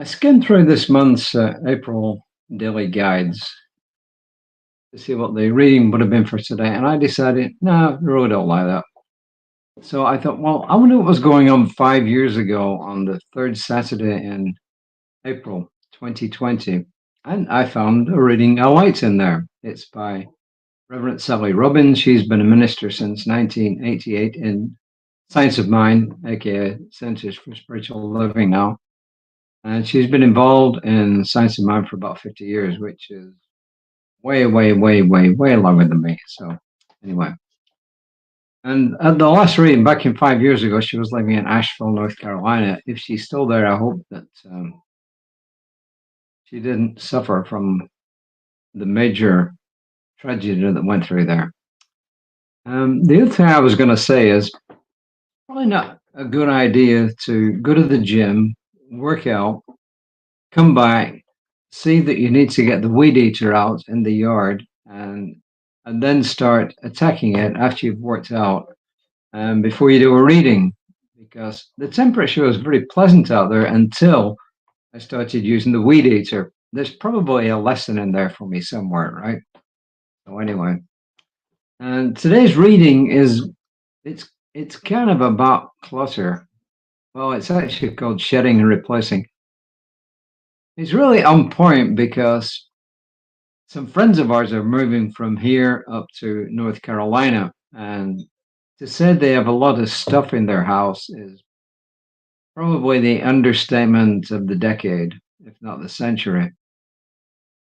I skimmed through this month's April daily guides to see what the reading would have been for today, and I decided, no, I really don't like that. So I thought, well, I wonder what was going on 5 years ago on the third Saturday in April 2020. And I found a reading I liked in there. It's by Rev Sally Robbins. She's been a minister since 1988 in Science of Mind, aka Centers for Spiritual Living now. And she's been involved in Science of Mind for about 50 years, which is way, way, way, way, way longer than me. So, anyway. And at the last reading, back in 5 years ago, she was living in Asheville, North Carolina. If she's still there, I hope that she didn't suffer from the major tragedy that went through there. The other thing I was going to say is probably not a good idea to go to the gym, work out, come back, see that you need to get the weed eater out in the yard, and then start attacking it after you've worked out, before you do a reading, because the temperature was very pleasant out there until I started using the weed eater. There's probably a lesson in there for me somewhere, right? So anyway, and today's reading is it's kind of about clutter. Well, it's actually called shedding and replacing. It's really on point because some friends of ours are moving from here up to North Carolina, and to say they have a lot of stuff in their house is probably the understatement of the decade, if not the century.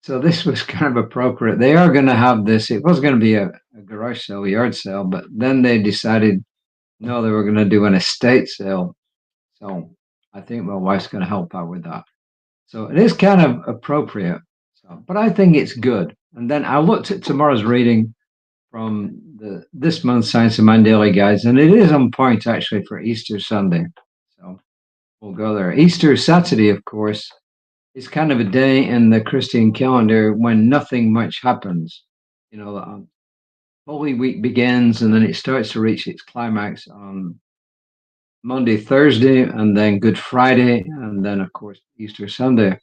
So this was kind of appropriate. They are going to have this. It was going to be a garage sale, yard sale, but then they decided no, they were going to do an estate sale. So I think my wife's going to help out with that. So it is kind of appropriate. So, but I think it's good. And then I looked at tomorrow's reading from this month's Science of Mind Daily Guides, and it is on point actually for Easter Sunday. So we'll go there. Easter Saturday, of course, is kind of a day in the Christian calendar when nothing much happens. You know, Holy Week begins and then it starts to reach its climax on Monday, Thursday, and then Good Friday, and then, of course, Easter Sunday.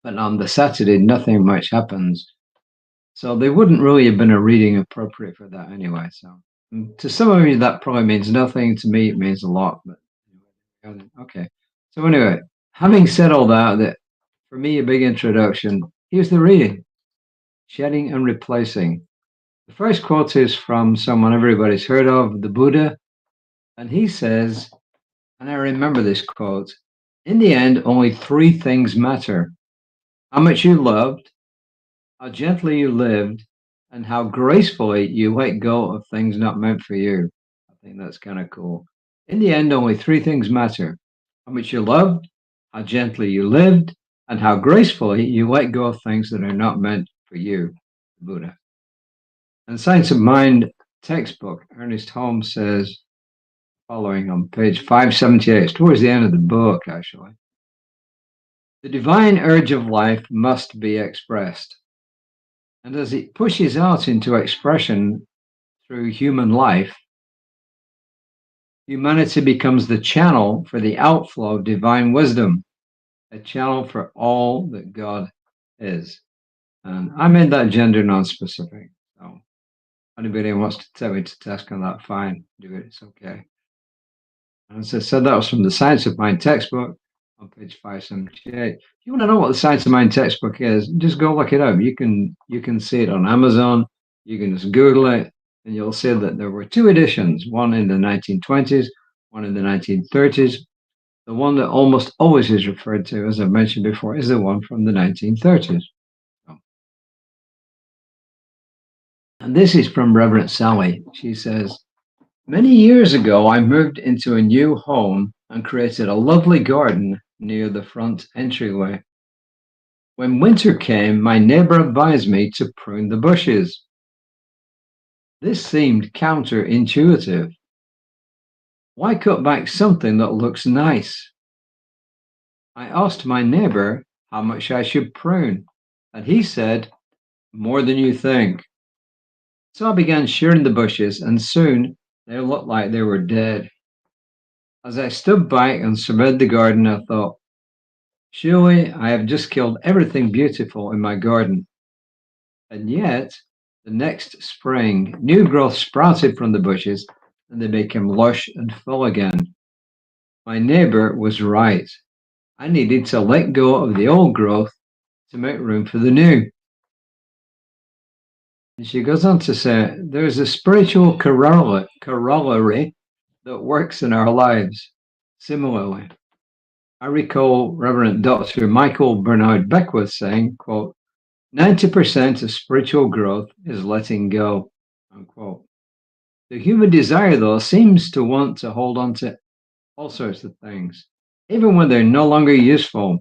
But on the Saturday, nothing much happens. So they wouldn't really have been a reading appropriate for that anyway. So to some of you, that probably means nothing. To me, it means a lot. But okay. So anyway, having said all that, that for me, a big introduction, here's the reading, Shedding and Replacing. The first quote is from someone everybody's heard of, the Buddha. And he says, and I remember this quote, in the end, only three things matter: how much you loved, how gently you lived, and how gracefully you let go of things not meant for you. I think that's kind of cool. In the end, only three things matter: how much you loved, how gently you lived, and how gracefully you let go of things that are not meant for you, Buddha. And Science of Mind textbook, Ernest Holmes says, following on page 578, it's towards the end of the book, actually. The divine urge of life must be expressed. And as it pushes out into expression through human life, humanity becomes the channel for the outflow of divine wisdom, a channel for all that God is. And I made that gender non-specific. So anybody who wants to tell me to task on that, fine, do it, it's okay. And as I said, that was from the Science of Mind textbook on page 578. If you want to know what the Science of Mind textbook is, just go look it up. You can see it on Amazon. You can just Google it, and you'll see that there were two editions, one in the 1920s, one in the 1930s. The one that almost always is referred to, as I've mentioned before, is the one from the 1930s. And this is from Reverend Sally. She says, many years ago, I moved into a new home and created a lovely garden near the front entryway. When winter came, my neighbor advised me to prune the bushes. This seemed counterintuitive. Why cut back something that looks nice? I asked my neighbor how much I should prune, and he said, more than you think. So I began shearing the bushes, and soon they looked like they were dead. As I stood back and surveyed the garden, I thought, Surely I have just killed everything beautiful in my garden. And yet, the next spring, new growth sprouted from the bushes and they became lush and full again. My neighbor was right. I needed to let go of the old growth to make room for the new. And she goes on to say, there's a spiritual corollary that works in our lives similarly. I recall Reverend Dr. Michael Bernard Beckwith saying, quote, 90% of spiritual growth is letting go, unquote. The human desire, though, seems to want to hold on to all sorts of things, even when they're no longer useful.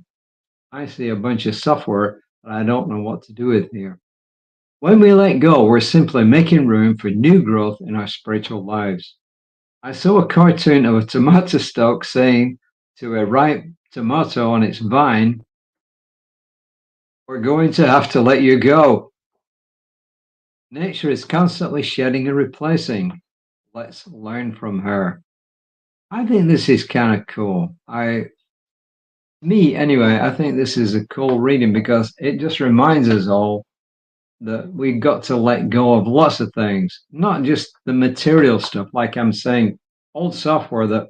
I see a bunch of software that I don't know what to do with here. When we let go, we're simply making room for new growth in our spiritual lives. I saw a cartoon of a tomato stalk saying to a ripe tomato on its vine, we're going to have to let you go. Nature is constantly shedding and replacing. Let's learn from her. I think this is kind of cool. I think this is a cool reading because it just reminds us all that we got to let go of lots of things, not just the material stuff. Like I'm saying, old software that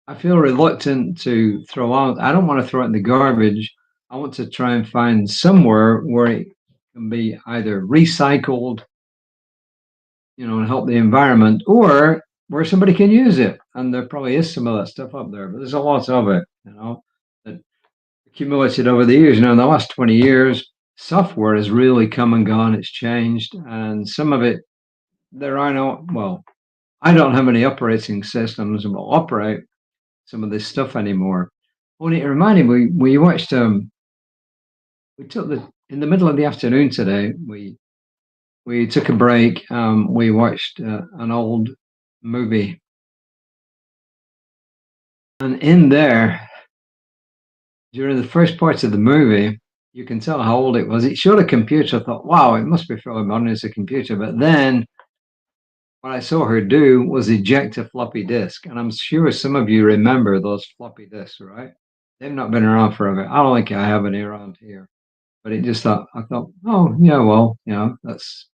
I feel reluctant to throw out. I don't want to throw it in the garbage. I want to try and find somewhere where it can be either recycled, and help the environment, or where somebody can use it. And there probably is some of that stuff up there, but there's a lot of it, that accumulated over the years. In the last 20 years, software has really come and gone. It's changed, and some of it, there are no, well, I don't have any operating systems that will operate some of this stuff anymore. Well, it reminded me, we watched, we took in the middle of the afternoon today, we took a break. We watched an old movie, and in there, during the first parts of the movie, you can tell how old it was. It showed a computer. I thought, wow, it must be fairly modern as a computer. But then what I saw her do was eject a floppy disk. And I'm sure some of you remember those floppy disks, right? They've not been around forever. I don't think I have any around here. But I thought, oh, yeah, well, that's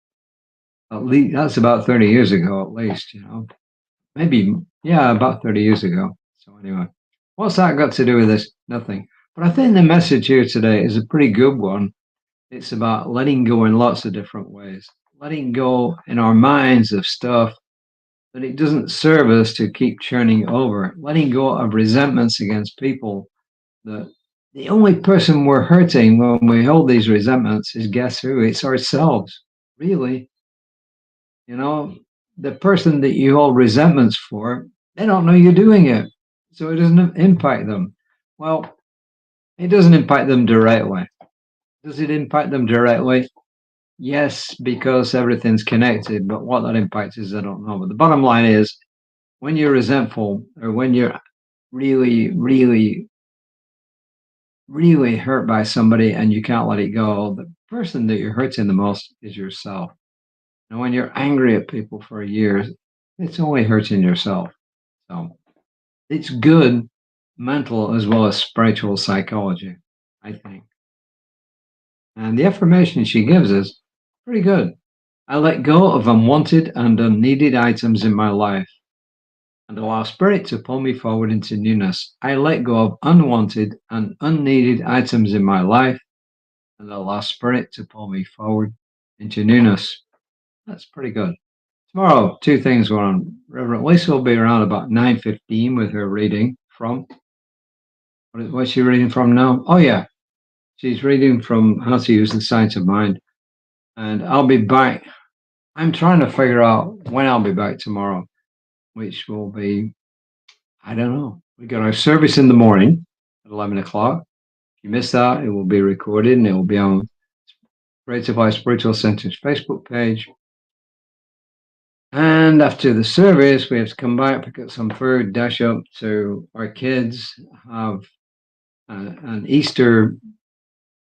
at least, that's about 30 years ago, at least, maybe, yeah, about 30 years ago. So anyway, what's that got to do with this? Nothing. But I think the message here today is a pretty good one. It's about letting go in lots of different ways, letting go in our minds of stuff that it doesn't serve us to keep churning over, letting go of resentments against people that the only person we're hurting when we hold these resentments is, guess who? It's ourselves, really. The person that you hold resentments for, they don't know you're doing it. So it doesn't impact them. Well, it doesn't impact them directly. Does it impact them directly? Yes, because everything's connected. But what that impact is, I don't know. But the bottom line is, when you're resentful or when you're really, really, really hurt by somebody and you can't let it go, the person that you're hurting the most is yourself. And when you're angry at people for years, it's only hurting yourself. So it's good mental as well as spiritual psychology, I think. And the affirmation she gives us, pretty good. I let go of unwanted and unneeded items in my life and allow spirit to pull me forward into newness. I let go of unwanted and unneeded items in my life and allow spirit to pull me forward into newness. That's pretty good. Tomorrow, two things going on. Reverend Lisa will be around about 9:15 with her reading from. What's she reading from now? Oh, yeah. She's reading from How to Use the Science of Mind. And I'll be back. I'm trying to figure out when I'll be back tomorrow, which will be, I don't know. We got our service in the morning at 11 o'clock. If you missed that, it will be recorded and it will be on Creative Life Spiritual Center's Facebook page. And after the service, we have to come back, pick up some food, dash up to our kids, have an Easter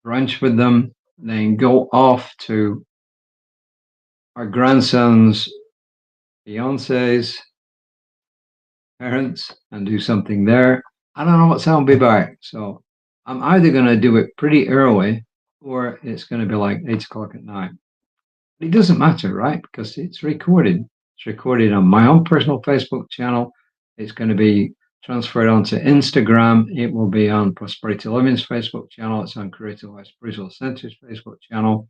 brunch with them, then go off to our grandson's fiance's parents and do something there. I don't know what time I'll be back. So I'm either going to do it pretty early or it's going to be like 8 o'clock at night. It doesn't matter, right? Because it's recorded. It's recorded on my own personal Facebook channel. It's going to be transferred onto Instagram. It will be on Prosperity Living's Facebook channel. It's on Creative Life Spiritual Center's Facebook channel.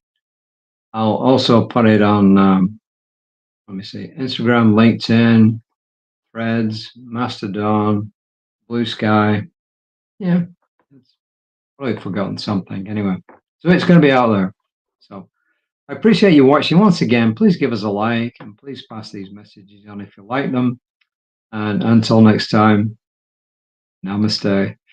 I'll also put it on, let me see, Instagram, LinkedIn, Threads, Mastodon, Blue Sky. Yeah, it's probably forgotten something. Anyway, so it's going to be out there. So I appreciate you watching. Once again, please give us a like and please pass these messages on if you like them. And until next time, namaste.